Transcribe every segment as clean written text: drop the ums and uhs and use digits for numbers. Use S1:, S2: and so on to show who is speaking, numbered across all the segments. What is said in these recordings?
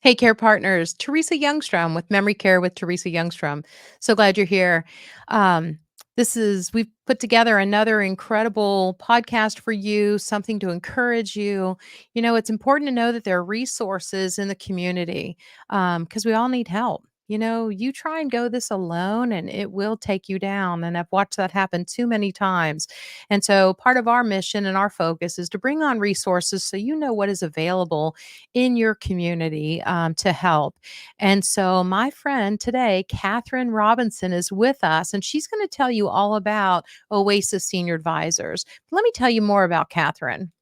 S1: Hey, Care Partners, Teresa Youngstrom with Memory Care with Teresa Youngstrom. So glad you're here. Um, we've put together another incredible podcast for you, something to encourage you. It's important to know that there are resources in the community because we all need help. You try and go this alone and it will take you down. And I've watched that happen too many times. And so part of our mission and our focus is to bring on resources so you know what is available in your community to help. And so, my friend today, Katherine Robinson, is with us, and she's going to tell you all about Oasis Senior Advisors. Let me tell you more about Katherine.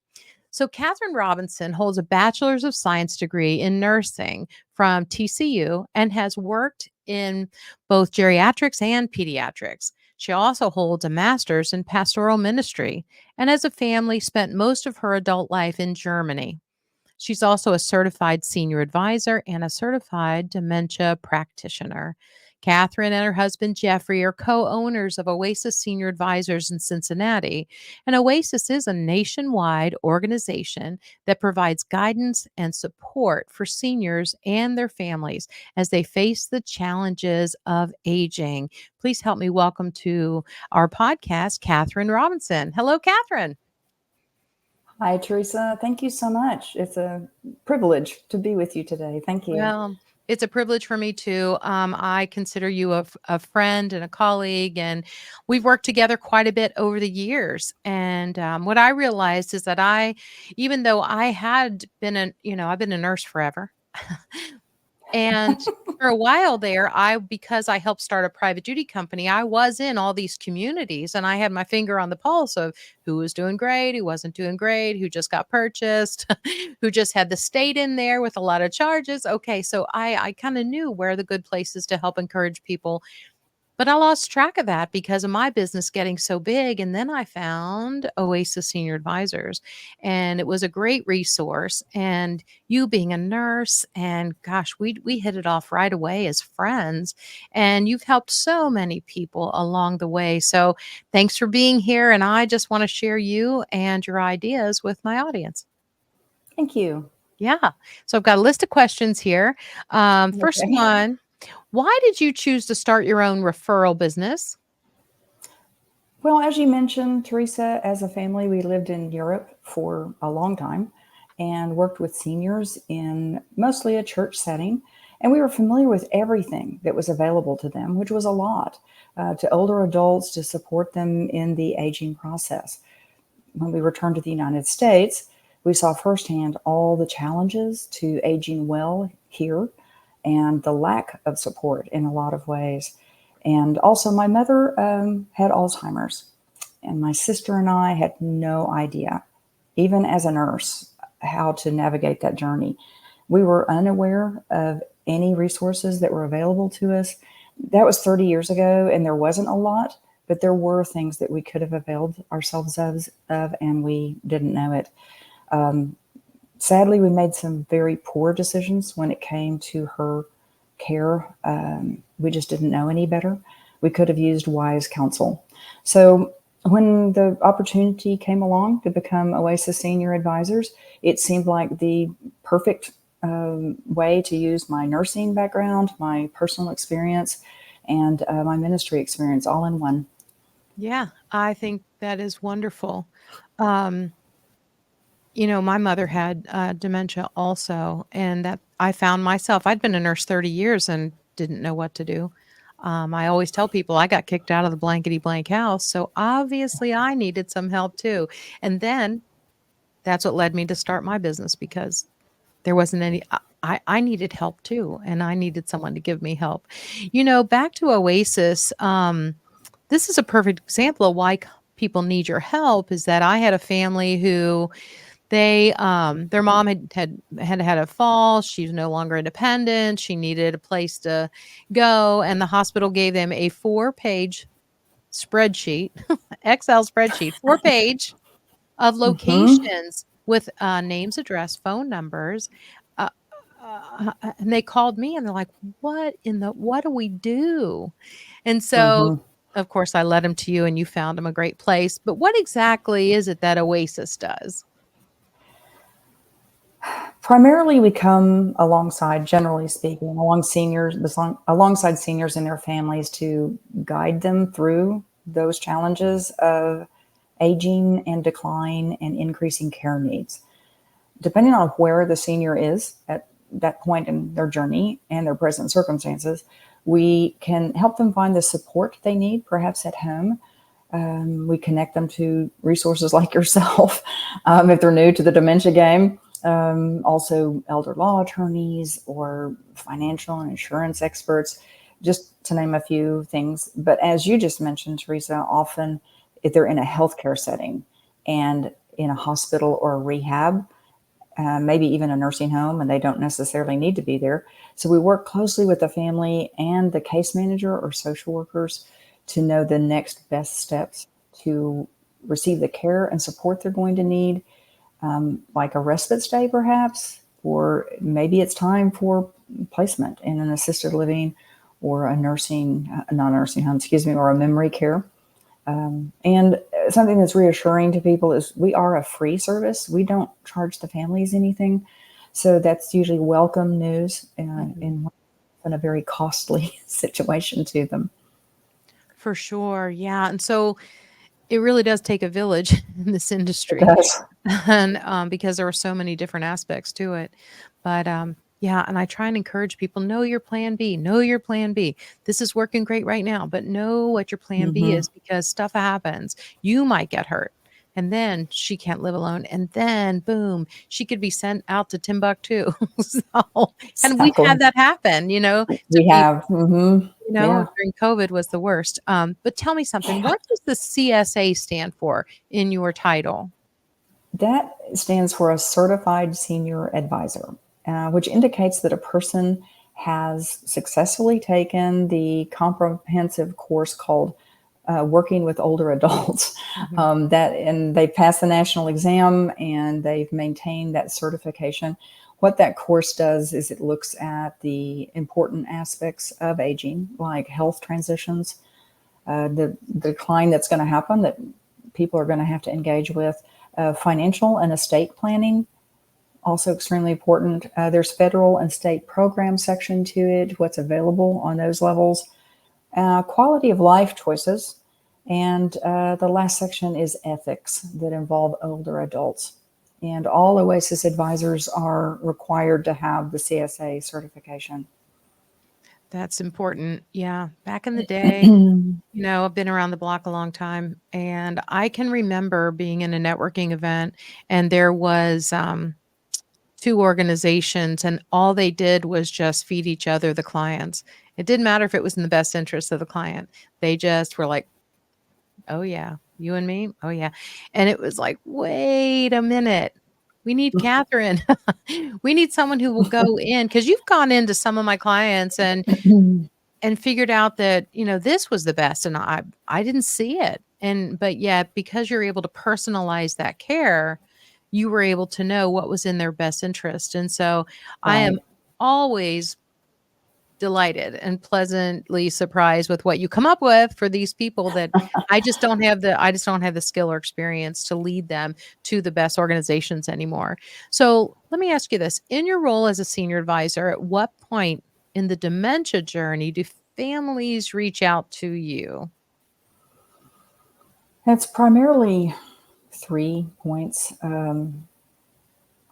S1: So, Katherine Robinson holds a Bachelor's of Science degree in nursing from TCU and has worked in both geriatrics and pediatrics. She also holds a master's in pastoral ministry and, as a family, spent most of her adult life in Germany. She's also a certified senior advisor and a certified dementia practitioner. Catherine and her husband Jeffrey are co owners of Oasis Senior Advisors in Cincinnati. And Oasis is a nationwide organization that provides guidance and support for seniors and their families as they face the challenges of aging. Please help me welcome to our podcast, Katherine Robinson. Hello, Katherine.
S2: Hi, Teresa. Thank you so much. It's a privilege to be with you today. Thank you.
S1: Well, it's a privilege for me too. I consider you a friend and a colleague, and we've worked together quite a bit over the years. And what I realized is that even though I had been I've been a nurse forever. And for a while there, because I helped start a private duty company, I was in all these communities and I had my finger on the pulse of who was doing great, who wasn't doing great, who just got purchased, who just had the state in there with a lot of charges. Okay, so I kind of knew where the good places to help encourage people, but I lost track of that because of my business getting so big. And then I found Oasis Senior Advisors, and it was a great resource. And you being a nurse, and gosh, we hit it off right away as friends. And you've helped so many people along the way. So thanks for being here. And I just want to share you and your ideas with my audience.
S2: Thank you.
S1: Yeah. So I've got a list of questions here. First
S2: Okay.
S1: one. Why did you choose to start your own referral business?
S2: Well, as you mentioned, Teresa, as a family, we lived in Europe for a long time and worked with seniors in mostly a church setting. And we were familiar with everything that was available to them, which was a lot, to older adults to support them in the aging process. When we returned to the United States, we saw firsthand all the challenges to aging well here and the lack of support in a lot of ways. And also, my mother had Alzheimer's, and my sister and I had no idea, even as a nurse, how to navigate that journey. We were unaware of any resources that were available to us. That was 30 years ago, and there wasn't a lot, but there were things that we could have availed ourselves of and we didn't know it. Sadly, we made some very poor decisions when it came to her care. We just didn't know any better. We could have used wise counsel. So when the opportunity came along to become Oasis Senior Advisors, it seemed like the perfect way to use my nursing background, my personal experience, and my ministry experience all in one.
S1: Yeah, I think that is wonderful. Um, my mother had dementia also, and that I found myself, I'd been a nurse 30 years and didn't know what to do. I always tell people I got kicked out of the blankety blank house. So obviously I needed some help too. And then that's what led me to start my business because there wasn't any, I needed help too. And I needed someone to give me help. Back to Oasis, this is a perfect example of why people need your help is that I had a family who their mom had a fall. She's no longer independent. She needed a place to go, and the hospital gave them a 4-page spreadsheet, Excel spreadsheet, 4-page of
S2: Mm-hmm.
S1: locations with names, address, phone numbers. Uh, and they called me and they're like, what do we do? And so,
S2: Mm-hmm.
S1: of course, I led them to you and you found them a great place. But what exactly is it that Oasis does?
S2: Primarily, we come alongside, generally speaking, alongside seniors and their families to guide them through those challenges of aging and decline and increasing care needs. Depending on where the senior is at that point in their journey and their present circumstances, we can help them find the support they need, perhaps at home. We connect them to resources like yourself if they're new to the dementia game. Also, elder law attorneys or financial and insurance experts, just to name a few things. But as you just mentioned, Teresa, often if they're in a healthcare setting and in a hospital or a rehab, maybe even a nursing home, and they don't necessarily need to be there. So we work closely with the family and the case manager or social workers to know the next best steps to receive the care and support they're going to need, like a respite stay perhaps, or maybe it's time for placement in an assisted living or a non-nursing home, or a memory care. And something that's reassuring to people is we are a free service. We don't charge the families anything. So that's usually welcome news in a very costly situation to them.
S1: For sure. Yeah. And so it really does take a village in this
S2: It
S1: industry,
S2: does.
S1: and because there are so many different aspects to it. But yeah, and I try and encourage people, know your plan B, know your plan B. This is working great right now, but know what your plan B
S2: Mm-hmm.
S1: is, because stuff happens. You might get hurt. And then she can't live alone. And then boom, she could be sent out to Timbuktu. So, and we've
S2: Exactly.
S1: had that happen, to
S2: We
S1: people.
S2: have. Mm-hmm. Yeah.
S1: During COVID was the worst. But tell me something. What does the CSA stand for in your title?
S2: That stands for a Certified Senior Advisor, which indicates that a person has successfully taken the comprehensive course called Working with Older Adults.
S1: Mhm.
S2: And they passed the national exam and they've maintained that certification. What that course does is it looks at the important aspects of aging, like health transitions, the decline that's going to happen that people are going to have to engage with, financial and estate planning, also extremely important. There's federal and state program section to it, what's available on those levels, quality of life choices, and the last section is ethics that involve older adults. And all Oasis advisors are required to have the CSA certification.
S1: That's important. Yeah. Back in the day, I've been around the block a long time, and I can remember being in a networking event, and there was 2 organizations, and all they did was just feed each other the clients. It didn't matter if it was in the best interest of the client. They just were like, "Oh, yeah. You and me? Oh, yeah." And it was like, "Wait a minute. We need Katherine. We need someone who will go in," because 'cause you've gone into some of my clients and figured out that, this was the best, and I didn't see it. But yet, because you're able to personalize that care, you were able to know what was in their best interest. And so I am
S2: Right.
S1: always delighted and pleasantly surprised with what you come up with for these people that I just don't have the skill or experience to lead them to the best organizations anymore. So let me ask you this. In your role as a senior advisor, at what point in the dementia journey do families reach out to you?
S2: It's primarily 3 points. The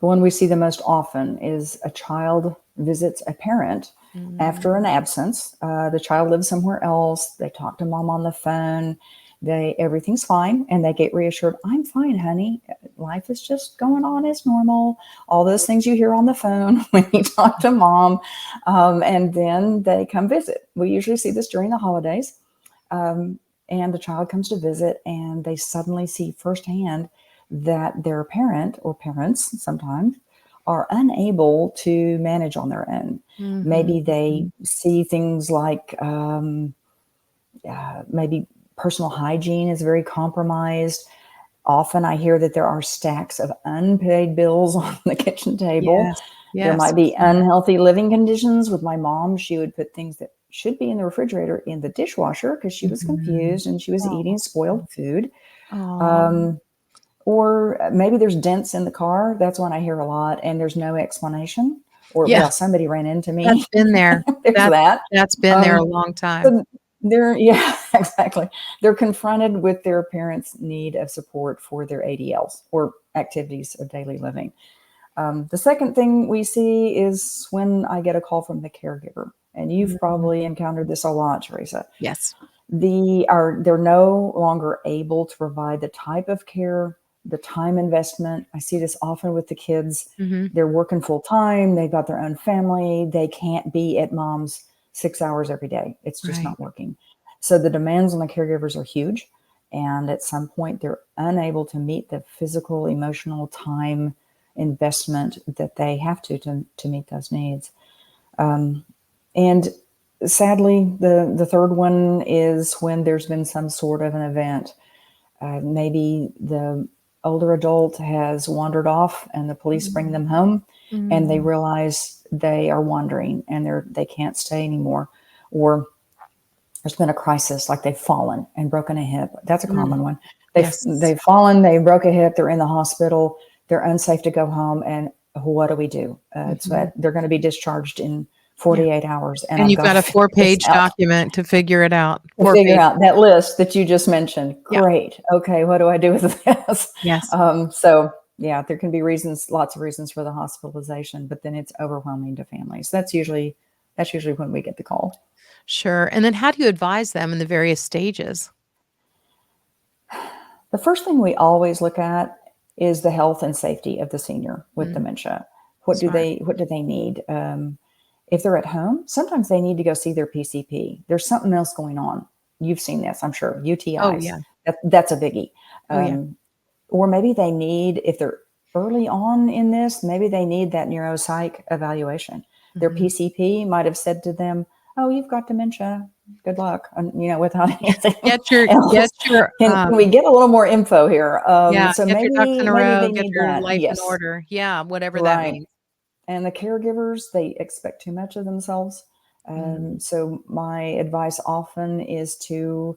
S2: one we see the most often is a child visits a parent after an
S1: Mm,
S2: absence. The child lives somewhere else. They talk to mom on the phone. Everything's fine, and they get reassured. I'm fine, honey. Life is just going on as normal. All those things you hear on the phone when you talk to mom, and then they come visit. We usually see this during the holidays, um, and the child comes to visit, and they suddenly see firsthand that their parent or parents sometimes are unable to manage on their own.
S1: mhm,
S2: Maybe they
S1: mhm.
S2: see things like maybe personal hygiene is very compromised. Often I hear that there are stacks of unpaid bills on the kitchen table.
S1: Yes,
S2: There
S1: yes.
S2: might be unhealthy living conditions. With my mom, she would put things that should be in the refrigerator in the dishwasher because she was
S1: Mhm.
S2: confused and she was
S1: Oh,
S2: eating spoiled food.
S1: aw.
S2: Um, Or maybe there's dents in the car. That's one I hear a lot, and there's no explanation. Or,
S1: Yeah,
S2: well, somebody ran into
S1: that's
S2: me.
S1: been there.
S2: There's
S1: That
S2: that.
S1: that's been there a
S2: Um,
S1: long time.
S2: so yeah, exactly. They're confronted with their parents' need of support for their ADLs or activities of daily living. The second thing we see is when I get a call from the caregiver, and you've
S1: Mhm.
S2: probably encountered this a lot, Teresa.
S1: Yes.
S2: They're no longer able to provide the type of care, the time investment. I see this often with the kids.
S1: Mhm.
S2: They're working full time, they've got their own family, they can't be at mom's 6 hours every day. It's just
S1: Right.
S2: not working. So the demands on the caregivers are huge. And at some point, they're unable to meet the physical, emotional time investment that they have to meet those needs. And sadly, the third one is when there's been some sort of an event. Maybe the older adult has wandered off and the police bring them home and they
S1: Mhm.
S2: realize they are wandering and they can't stay anymore. Or there's been a crisis, like they've fallen and broken a hip. That's a
S1: Mm.
S2: common one.
S1: Yes.
S2: They've fallen, they broke a hip, they're in the hospital, they're unsafe to go home, and what do we do? It's
S1: Mhm.
S2: they're going to be discharged in
S1: Yeah.
S2: 48 hours, and
S1: And
S2: I've
S1: you've
S2: got
S1: got
S2: to
S1: a
S2: figure this
S1: 4-page
S2: out
S1: document to figure it out.
S2: to
S1: 4
S2: figure
S1: pages.
S2: out that list that you just mentioned.
S1: Yeah.
S2: Great. Okay, what do I do with this?
S1: Yes.
S2: So yeah, there can be reasons, lots of reasons for the hospitalization, but then it's overwhelming to families. That's usually when we get the call.
S1: Sure. And then how do you advise them in the various stages?
S2: The first thing we always look at is the health and safety of the senior with
S1: Mm,
S2: dementia.
S1: smart.
S2: What do they need? If they're at home, sometimes they need to go see their PCP. There's something else going on. You've seen this, I'm sure.
S1: Oh,
S2: UTIs.
S1: yeah.
S2: That's a biggie.
S1: Oh, yeah.
S2: Um, or maybe they need, if they're early on in this, maybe they need that neuropsych evaluation. Their
S1: Mhm.
S2: PCP might have said to them, "Oh, you've got dementia. Good luck," and, without anything
S1: Get
S2: else.
S1: your,
S2: Can we get a little more info here?
S1: yeah,
S2: So
S1: get your ducks in a
S2: maybe
S1: row,
S2: they
S1: get
S2: need
S1: your
S2: that.
S1: life in
S2: Yes,
S1: order. Yeah, whatever that
S2: right.
S1: means.
S2: And the caregivers, they expect too much of themselves.
S1: Mm,
S2: So my advice often is to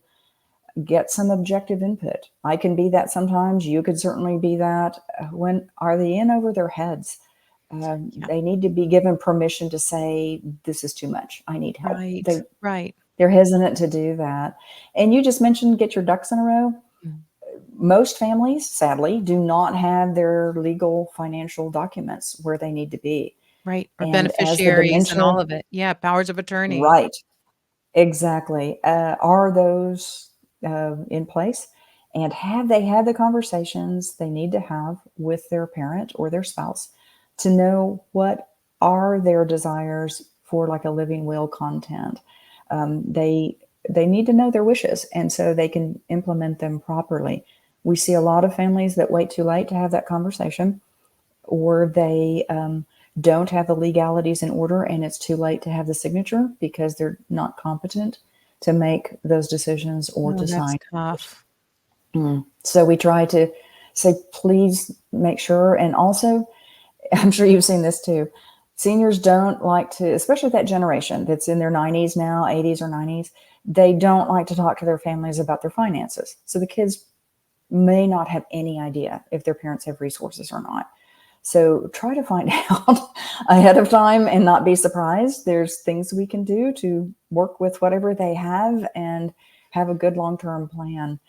S2: get some objective input. I can be that sometimes. You could certainly be that. When are they in over their heads?
S1: yeah.
S2: They need to be given permission to say, "This is too much. I need help."
S1: Right. Right.
S2: They're hesitant to do that. And you just mentioned get your ducks in a row.
S1: Mm,
S2: Most families, sadly, do not have their legal financial documents where they need to be.
S1: right. Or
S2: And as the
S1: beneficiaries and
S2: dementia,
S1: all of it. Yeah, powers of attorney.
S2: right, exactly. Are those in place? And have they had the conversations they need to have with their parent or their spouse to know what are their desires for, like, a living will content? They need to know their wishes, and so they can implement them properly. We see a lot of families that wait too late to have that conversation, or they don't have the legalities in order and it's too late to have the signature because they're not competent to make those decisions or
S1: Oh,
S2: to
S1: that's
S2: sign.
S1: tough.
S2: So we try to say, please make sure. And also, I'm sure you've seen this too. Seniors don't like to, especially that generation that's in their 90s now, 80s or 90s, they don't like to talk to their families about their finances. So the kids may not have any idea if their parents have resources or not. So try to find out ahead of time and not be surprised. There's things we can do to work with whatever they have and have a good long term plan.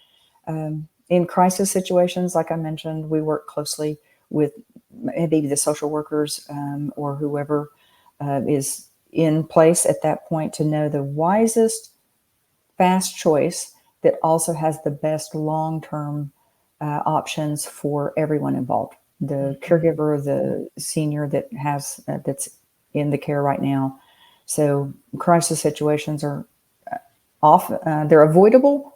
S2: In crisis situations, like I mentioned, we work closely with maybe the social workers or whoever is in place at that point to know the wisest, fast choice that also has the best long term options for everyone involved, the
S1: Mhm.
S2: caregiver, the senior that has that's in the care right now. So crisis situations are off. They're avoidable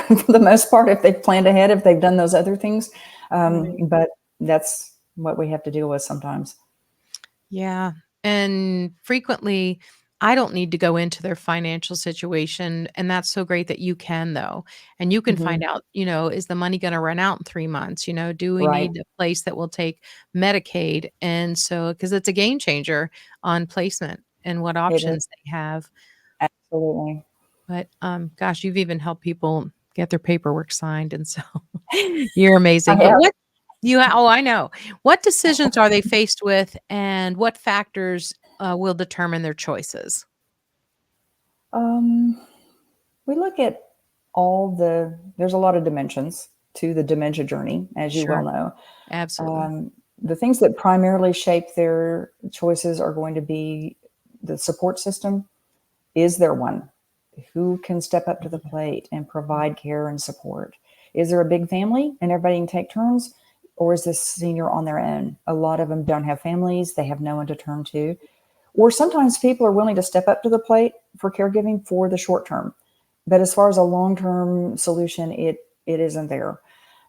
S2: for the most part if they've planned ahead, if they've done those other things.
S1: Right.
S2: But that's what we have to deal with sometimes.
S1: Yeah. And frequently, I don't need to go into their financial situation. And that's so great that you can, though. And you can find
S2: Hmm.
S1: out, is the money going to run out in 3 months? Do we
S2: Right.
S1: need a place that will take Medicaid? And so, because it's a game changer on placement and what
S2: It is.
S1: options they have.
S2: Absolutely.
S1: But gosh, you've even helped people get their paperwork signed. And so you're
S2: I
S1: amazing. But
S2: have.
S1: Oh, I know. What decisions are they faced with, and what factors will determine their choices?
S2: Um, we look at there's a lot of dimensions to the dementia journey, as you well
S1: Sure.
S2: know.
S1: Absolutely.
S2: Um, the things that primarily shape their choices are going to be the support system. Is there one? Who can step up to the
S1: Mhm.
S2: plate and provide care and support? Is there a big family and everybody can take turns? Or is this senior on their own? A lot of them don't have families, they have no one to turn to. Or sometimes people are willing to step up to the plate for caregiving for the short term. But as far as a long term solution, it isn't there.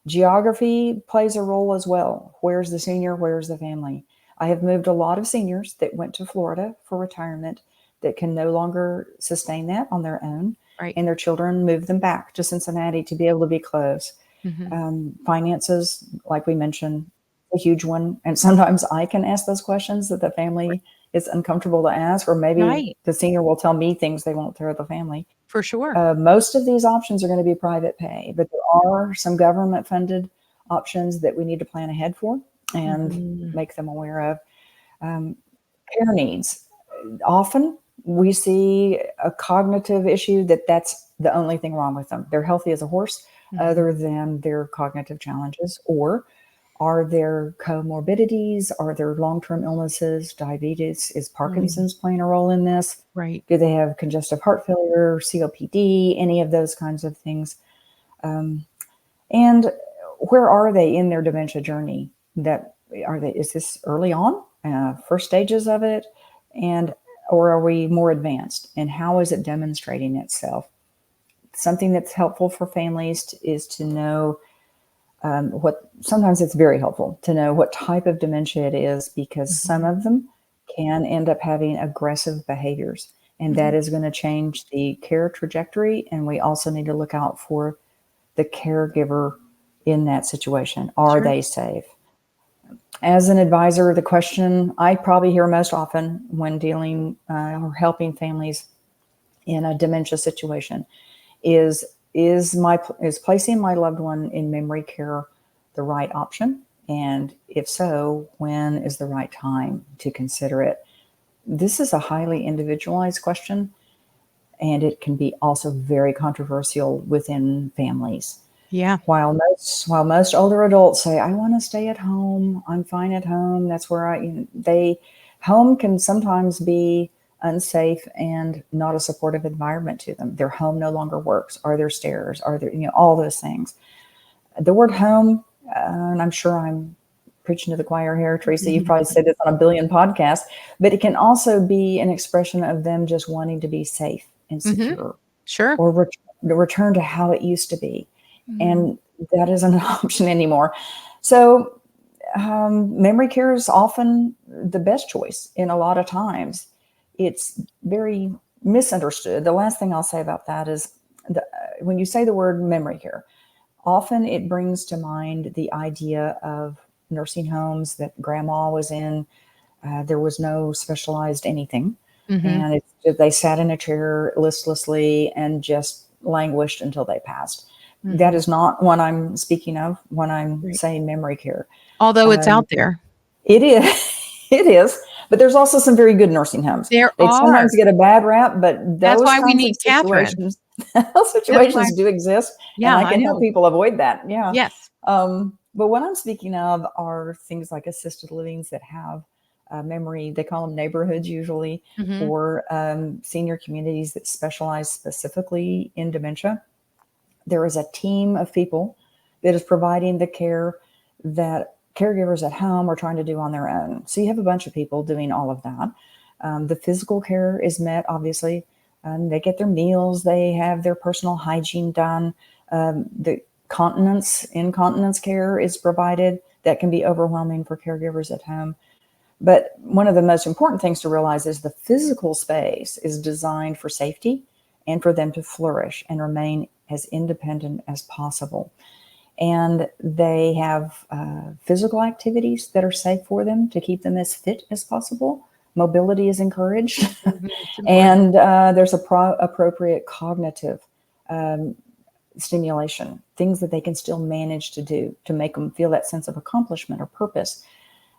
S2: Geography plays a role as well. Where's the senior? Where's the family? I have moved a lot of seniors that went to Florida for retirement that can no longer sustain that on their own,
S1: Right.
S2: and their children moved them back to Cincinnati to be able to be close.
S1: Hmm.
S2: Finances, like we mentioned, a huge one. And sometimes I can ask those questions that the family is uncomfortable to ask, or maybe
S1: Right.
S2: the senior will tell me things they won't tell the family.
S1: For sure.
S2: Most of these options are going to be private pay, but there are some government funded options that we need to plan ahead for and
S1: Mhm.
S2: make them aware of. Um, Care needs. Often we see a cognitive issue that's the only thing wrong with them. They're healthy as a horse,
S1: Mhm.
S2: other than their cognitive challenges. Or are there comorbidities? Are there long term illnesses? Diabetes? Is
S1: Mhm.
S2: Parkinson's playing a role in this?
S1: Right.
S2: Do they have congestive heart failure, COPD, any of those kinds of things? Um, and where are they in their dementia journey? Is this early on, first stages of it, and or are we more advanced? And how is it demonstrating itself? Something that's helpful for families is to know what. Sometimes it's very helpful to know what type of dementia it is, because some
S1: Mhm.
S2: of them can end up having aggressive behaviors, and that
S1: Mhm.
S2: is going to change the care trajectory. And we also need to look out for the caregiver in that situation. Are
S1: Sure.
S2: they safe? As an advisor, the question I probably hear most often when dealing or helping families in a dementia situation is placing my loved one in memory care the right option? And if so, when is the right time to consider it? This is a highly individualized question, and it can be also very controversial within families.
S1: Yeah.
S2: While most older adults say, "I want to stay at home. I'm fine at home. That's where home can sometimes be unsafe and not a supportive environment to them. Their home no longer works. Are there stairs? Are there, all those things?" The word home, and I'm sure I'm preaching to the choir here, Teresa, you've probably said this on a billion podcasts, but it can also be an expression of them just wanting to be safe and
S1: Mhm.
S2: secure,
S1: Sure.
S2: or return to how it used to be.
S1: Mhm.
S2: And that isn't an option anymore. So, memory care is often the best choice. In a lot of times, it's very misunderstood. The last thing I'll say about that is when you say the word memory care, often it brings to mind the idea of nursing homes that grandma was in. There was no specialized anything.
S1: Mhm.
S2: And they sat in a chair listlessly and just languished until they passed. That
S1: Mhm.
S2: is not what I'm speaking of when I'm
S1: Right.
S2: saying memory care.
S1: Although it's
S2: Um,
S1: out there.
S2: it is, it is, but there's also some very good nursing homes.
S1: There
S2: They
S1: are.
S2: sometimes get a bad rap, but
S1: That's
S2: those
S1: why we
S2: kinds of
S1: need Catherine.
S2: situations, those
S1: That's why.
S2: situations do exist, and
S1: Yeah,
S2: I
S1: I
S2: can help
S1: know.
S2: people avoid that. Yeah.
S1: Yes.
S2: But what I'm speaking of are things like assisted livings that have memory. They call them neighborhoods usually,
S1: Mhm.
S2: or senior communities that specialize specifically in dementia. There is a team of people that is providing the care that caregivers at home are trying to do on their own. So you have a bunch of people doing all of that. The physical care is met, obviously. They get their meals, they have their personal hygiene done. The incontinence care is provided. That can be overwhelming for caregivers at home. But one of the most important things to realize is the physical space is designed for safety and for them to flourish and remain as independent as possible. And they have physical activities that are safe for them to keep them as fit as possible. Mobility is encouraged,
S1: Mhm. It's important.
S2: and there's appropriate cognitive um, stimulation, things that they can still manage to do to make them feel that sense of accomplishment or purpose.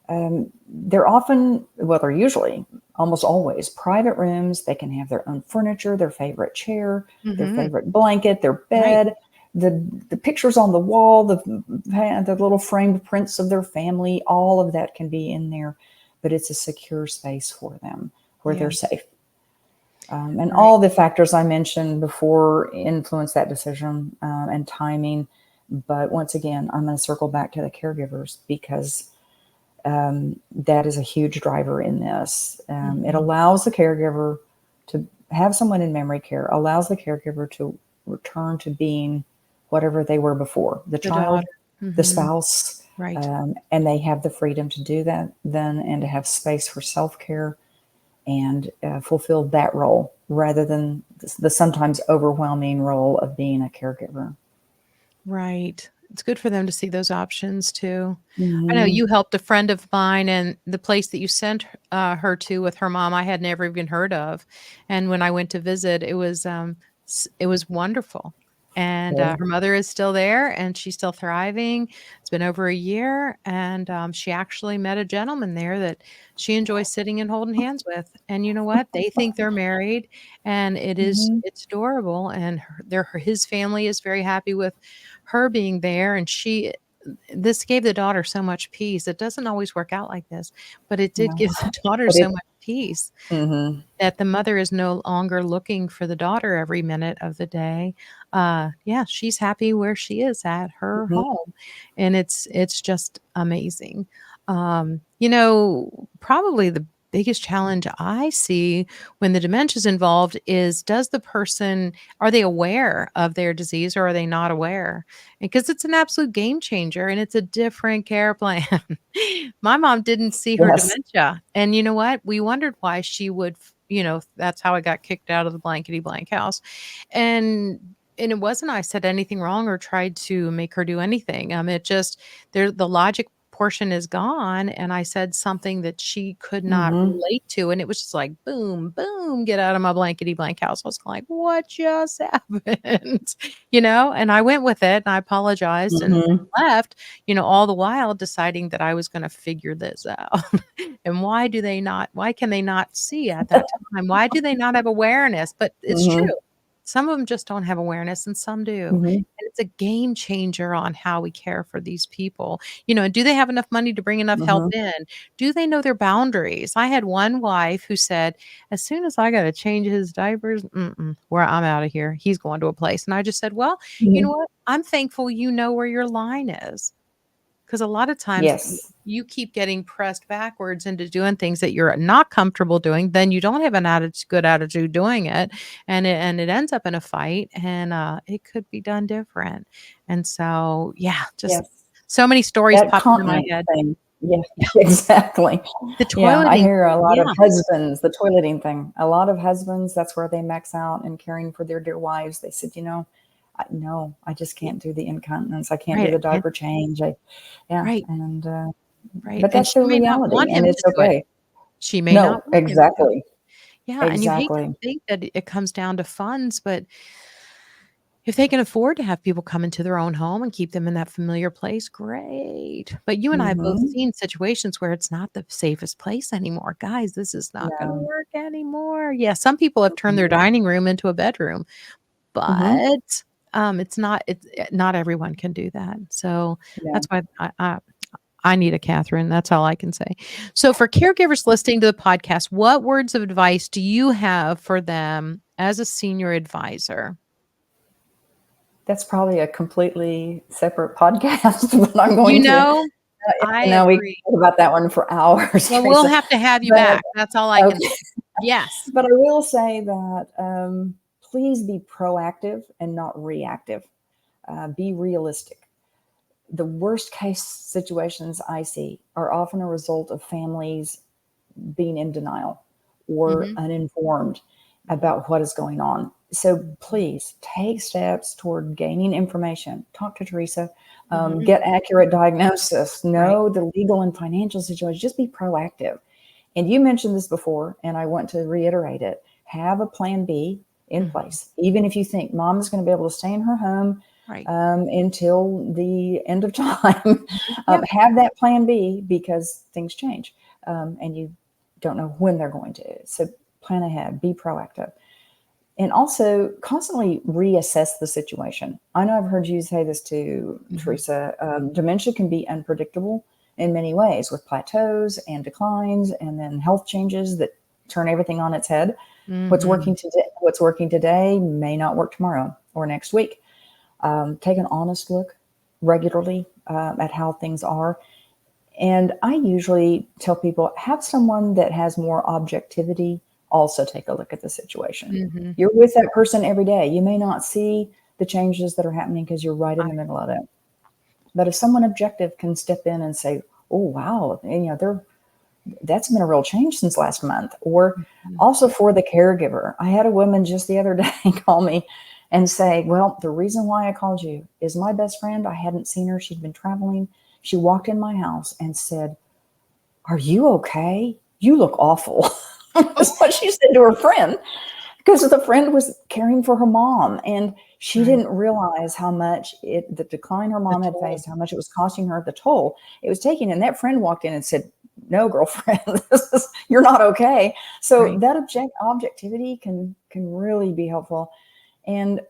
S2: They're often, well, they're usually almost always private rooms. They can have their own furniture, their favorite chair, their favorite blanket, their bed, the pictures on the wall, the little framed prints of their family, all of that can be in there, but it's a secure space for them where they're safe. And all the factors I mentioned before influence that decision, and timing. But once again, I'm going to circle back to the caregivers, because that is a huge driver in this. It allows the caregiver to have someone in memory care, allows the caregiver to return to being whatever they were before, the child, the spouse, and they have the freedom to do that then, and to have space for self-care and fulfill that role rather than the sometimes overwhelming role of being a caregiver.
S1: Right. It's good for them to see those options too. I know
S2: Mm-hmm.
S1: you helped a friend of mine, and the place that you sent her to with her mom, I had never even heard of. And when I went to visit, it was wonderful. And
S2: Yeah.
S1: her mother is still there, and she's still thriving. It's been over a year, and she actually met a gentleman there that she enjoys sitting and holding hands with. And you know what? They think they're married, and
S2: Mm-hmm.
S1: it's adorable. And his family is very happy with her being there, and this gave the daughter so much peace. It doesn't always work out like this, but it did
S2: No,
S1: give the daughter
S2: but
S1: so much peace
S2: mm-hmm.
S1: that the mother is no longer looking for the daughter every minute of the day. Yeah, she's happy where she is at her
S2: Mm-hmm.
S1: home, and it's just amazing. Probably the biggest challenge I see when the dementia is involved is, are they aware of their disease, or are they not aware? Because it's an absolute game changer, and it's a different care plan. My mom didn't see her
S2: Yes.
S1: dementia, and you know what? We wondered why she would, that's how I got kicked out of the blankety blank house. And it wasn't I said anything wrong or tried to make her do anything. It just the logic portion is gone, and I said something that she could not
S2: Mm-hmm.
S1: relate to, and it was just like boom, boom, get out of my blankety blank house. I was like, what just happened? And I went with it, and I apologized and
S2: Mm-hmm.
S1: left, all the while deciding that I was going to figure this out. And why can they not see at that time? Why do they not have awareness? But it's true.
S2: Mm-hmm.
S1: Some of them just don't have awareness, and some do.
S2: Mm-hmm.
S1: And it's a game changer on how we care for these people. And do they have enough money to bring enough help
S2: Mm-hmm.
S1: in? Do they know their boundaries? I had one wife who said, as soon as I got to change his diapers, where I'm out of here. He's going to a place. And I just said, well, you know
S2: Mm-hmm.
S1: what? I'm thankful you know where your line is. Because a lot of times
S2: Yes.
S1: you keep getting pressed backwards into doing things that you're not comfortable doing, then you don't have an good attitude doing it, and it ends up in a fight, and it could be done different. And so, yeah, just
S2: Yes.
S1: so many stories
S2: That
S1: pop into my
S2: continence
S1: head.
S2: thing. Yeah,
S1: Yeah,
S2: exactly.
S1: the
S2: Yeah, I
S1: toileting
S2: hear a
S1: thing,
S2: lot of
S1: yeah,
S2: husbands, the toileting thing. A lot of husbands, that's where they max out in caring for their dear wives. They said, no, I just
S1: y
S2: can't do the incontinence. I can't do
S1: right,
S2: the
S1: and
S2: diaper change. Yeah,
S1: right,
S2: and
S1: right,
S2: but
S1: and
S2: that's
S1: she
S2: their
S1: may not
S2: reality,
S1: want
S2: and
S1: him
S2: it's
S1: to do it.
S2: okay.
S1: She may not
S2: No,
S1: want him to.
S2: exactly,
S1: Yeah, and you hate to
S2: exactly.
S1: think that it comes down to funds, but if they can afford to have people come into their own home and keep them in that familiar place, great. But you and I have both
S2: Hmm.
S1: seen situations where it's not the safest place anymore. Guys, this is not gonna
S2: Yeah.
S1: work anymore. Yeah, some people have turned their
S2: Hmm.
S1: dining room into a bedroom,
S2: Hmm.
S1: but, not everyone can do that. So,
S2: Yeah.
S1: that's why I need a Catherine, that's all I can say. So, for caregivers listening to the podcast, what words of advice do you have for them as a senior advisor?
S2: That's probably a completely separate podcast, but I'm
S1: You
S2: going to.
S1: know, I
S2: We can
S1: agree.
S2: talk about that one for hours,
S1: Well, we'll
S2: Teresa.
S1: have to have you
S2: But
S1: back. That's all I can
S2: okay,
S1: say. Yes.
S2: but I will say that please be proactive and not reactive. Be realistic. The worst case situations I see are often a result of families being in denial or
S1: Mhm.
S2: uninformed about what is going on. So please take steps toward gaining information. Talk to Teresa,
S1: Mhm.
S2: get accurate diagnosis,
S1: Right.
S2: know the legal and financial situation. Just be proactive. And you mentioned this before, and I want to reiterate it. Have a plan B in place. Even if you think mom is going to be able to stay in her home
S1: Right.
S2: until the end of time,
S1: Yeah.
S2: have that plan B, because things change and you don't know when they're going to. So plan ahead, be proactive. And also constantly reassess the situation. I know I've heard you say this too, Teresa. Dementia can be unpredictable in many ways, with plateaus and declines, and then health changes that turn everything on its head. What's working today may not work tomorrow or next week. Take an honest look regularly at how things are. And I usually tell people, have someone that has more objectivity also take a look at the situation. You're with that person every day. You may not see the changes that are happening because you're right in the middle of it. But if someone objective can step in and say, oh, wow, that's been a real change since last month. Or also for the caregiver. I had a woman just the other day call me and say, well, the reason why I called you is my best friend. I hadn't seen her. She'd been traveling. She walked in my house and said, are you okay? You look awful. That's what she said to her friend, because the friend was caring for her mom, and she didn't realize how much the decline her mom had faced, how much it was costing her, the toll it was taking. And that friend walked in and said, no, girlfriend, you're not okay. So that objectivity can really be helpful. And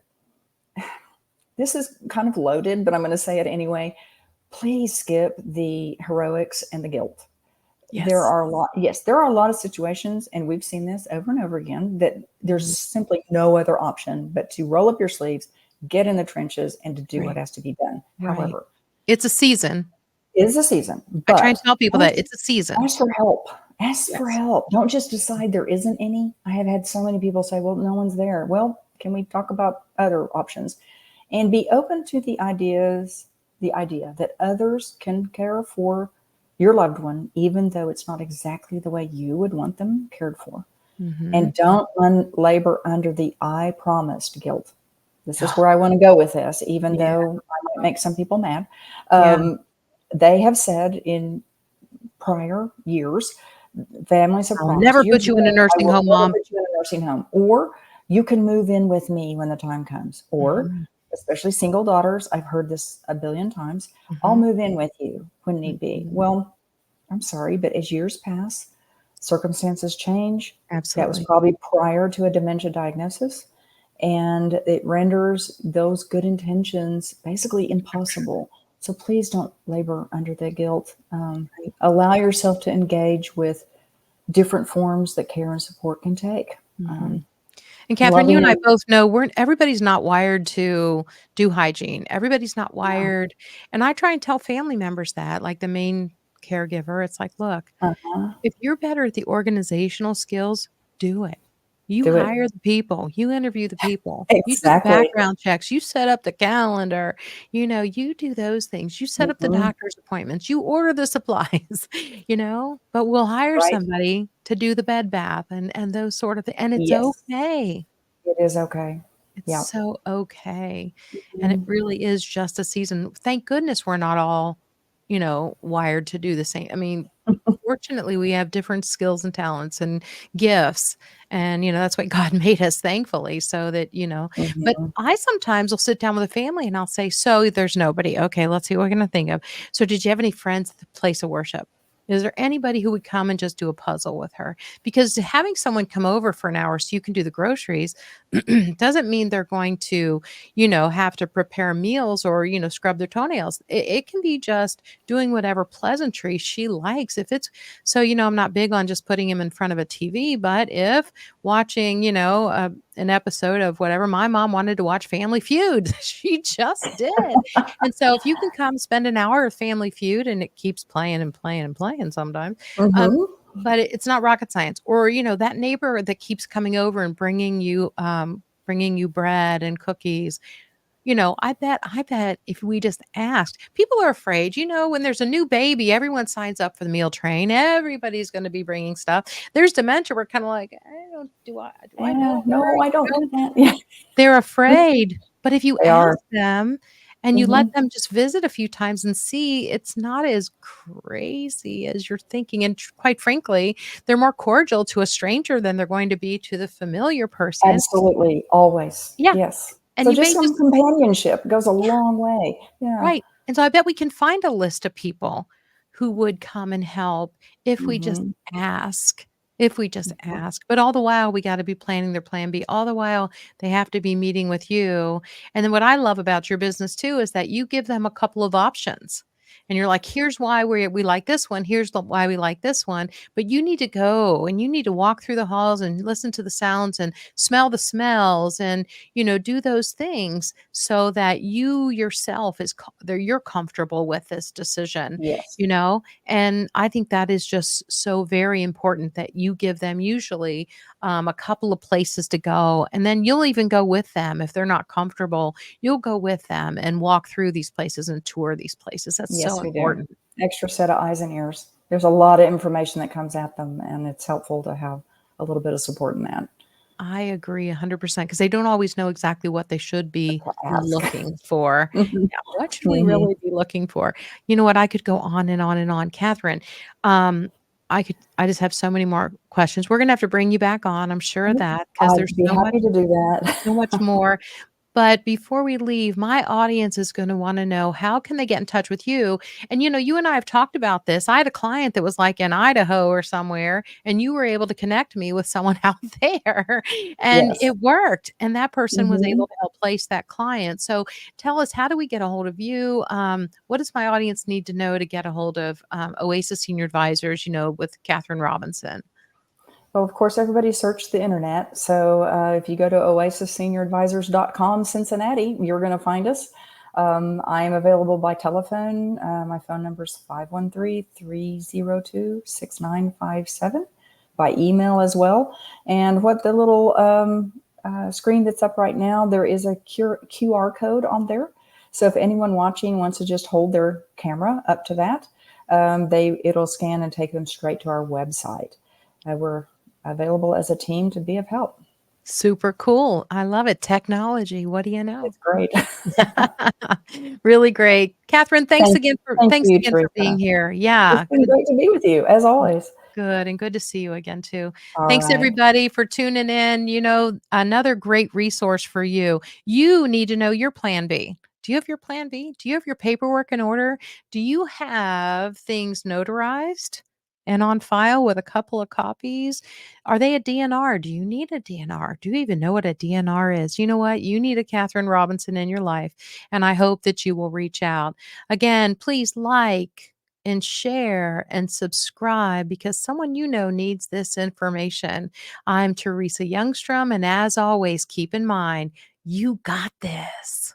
S2: this is kind of loaded, but I'm going to say it anyway. Please skip the heroics and the guilt. There are a lot of situations, and we've seen this over and over again, that there's simply no other option but to roll up your sleeves, get in the trenches, and to do what has to be done. However,
S1: it's a season.
S2: It is a season.
S1: I
S2: But
S1: try and tell people that it's a season.
S2: Ask for help. Ask for help. Don't just decide there isn't any. I have had so many people say, well, no one's there. Well, can we talk about other options? And be open to the idea that others can care for your loved one, even though it's not exactly the way you would want them cared for. And don't labor under the I promised guilt. This is where I want to go with this, even though I might make some people mad. They have said in prior years, families have promised,
S1: never put you in a nursing home, Mom.
S2: Put you in a nursing home, or you can move in with me when the time comes, or especially single daughters. I've heard this a billion times. I'll move in with you when need be. Well, I'm sorry, but as years pass, circumstances change.
S1: Absolutely.
S2: That was probably prior to a dementia diagnosis, and it renders those good intentions basically impossible. So please don't labor under the guilt. Allow yourself to engage with different forms that care and support can take.
S1: And Katherine, you and I both know everybody's not wired to do hygiene. Everybody's not wired. And I try and tell family members that, like the main caregiver, it's like, look, if you're better at the organizational skills, do it. You hire the people, you interview the people, you do the background checks, you set up the calendar, you do those things, you set up the doctor's appointments, you order the supplies, but we'll hire somebody to do the bed bath and those sort of things. And it's okay.
S2: It is okay.
S1: It's so okay. And it really is just a season. Thank goodness we're not all, wired to do the same. I mean, fortunately, we have different skills and talents and gifts. And, that's what God made us, thankfully, so that, but I sometimes will sit down with a family and I'll say, so there's nobody. Okay, let's see what we're going to think of. So did you have any friends at the place of worship? Is there anybody who would come and just do a puzzle with her? Because having someone come over for an hour so you can do the groceries doesn't mean they're going to, have to prepare meals or, scrub their toenails. It can be just doing whatever pleasantry she likes. If it's so, I'm not big on just putting him in front of a TV, but if watching, an episode of whatever, my mom wanted to watch Family Feud, she just did. And so if you can come spend an hour of Family Feud and it keeps playing and playing and playing sometimes, but it's not rocket science. Or, that neighbor that keeps coming over and bringing you bread and cookies. I bet if we just asked, people are afraid, when there's a new baby, everyone signs up for the meal train. Everybody's going to be bringing stuff. There's dementia. We're kind of like, do I know?
S2: No, I don't do that. Yeah.
S1: They're afraid. But if you ask them and you let
S2: Mhm.
S1: them just visit a few times and see it's not as crazy as you're thinking, and quite frankly, they're more cordial to a stranger than they're going to be to the familiar person.
S2: Absolutely, always.
S1: Yeah,
S2: Yes.
S1: and
S2: So
S1: you
S2: just
S1: may
S2: some
S1: just
S2: companionship goes a long way. Yeah.
S1: right, and so I bet we can find a list of people who would come and help if we just
S2: Mhm.
S1: ask, if we just
S2: Mhm.
S1: ask, but all the while, we gotta be planning their plan B, all the while, they have to be meeting with you, and then what I love about your business too is that you give them a couple of options, and you're like, "Here's why we like this one, here's the why we like this one," but you need to go, and you need to walk through the halls and listen to the sounds and smell the smells and, do those things so that you yourself you're comfortable with this decision,
S2: Yes.
S1: and I think that is just so very important that you give them usually a couple of places to go, and then you'll even go with them if they're not comfortable. You'll go with them and walk through these places and tour these places. That's so
S2: Yes, we do.
S1: important.
S2: Extra set of eyes and ears. There's a lot of information that comes at them, and it's helpful to have a little bit of support in that,
S1: I agree 100% because they don't always know exactly what they should be
S2: to ask.
S1: looking for.
S2: Mhm.
S1: Yeah, what should we
S2: Mhm.
S1: really be looking for? You know what? I could go on and on and on. Catherine, um, I just have so many more questions. We're gonna have to bring you back on, I'm sure of
S2: Yep.
S1: that, because
S2: I'd be happy to do that.
S1: so much more. But before we leave, my audience is gonna wanna know how can they get in touch with you? And, you and I have talked about this. I had a client that was, like, in Idaho or somewhere, and you were able to connect me with someone out there, and
S2: Yes.
S1: it worked, and that person was able
S2: Mhm.
S1: to help place that client. So tell us, how do we get a hold of you? What does my audience need to know to get a hold of, Oasis Senior Advisors, with Katherine Robinson?
S2: Well, of course, everybody search the internet. So if you go to oasisssenioradvisors.com Cincinnati, you're going to find us. I am available by telephone. My phone number is 513-302-6957. By email as well. And what the little screen that's up right now, there is a QR code on there. So if anyone watching wants to just hold their camera up to that, it'll scan and take them straight to our website. We're available as a team to be of help.
S1: Super cool. I love it. Technology, what do you know?
S2: It's great.
S1: Really great. Catherine,
S2: Thank thank
S1: thanks
S2: you,
S1: again for being
S2: Teresa.
S1: here.
S2: It's
S1: Yeah,
S2: been great to be with you, as always.
S1: good, and good to see you again too.
S2: All
S1: Thanks
S2: right.
S1: everybody for tuning in. Another great resource for you. You need to know your plan B. Do you have your plan B? Do you have your paperwork in order? Do you have things notarized and on file with a couple of copies? Are they a DNR? Do you need a DNR? Do you even know what a DNR is? You know what? You need a Katherine Robinson in your life, and I hope that you will reach out. Again, please like and share and subscribe because someone needs this information. I'm Teresa Youngstrom, and as always, keep in mind, you got this.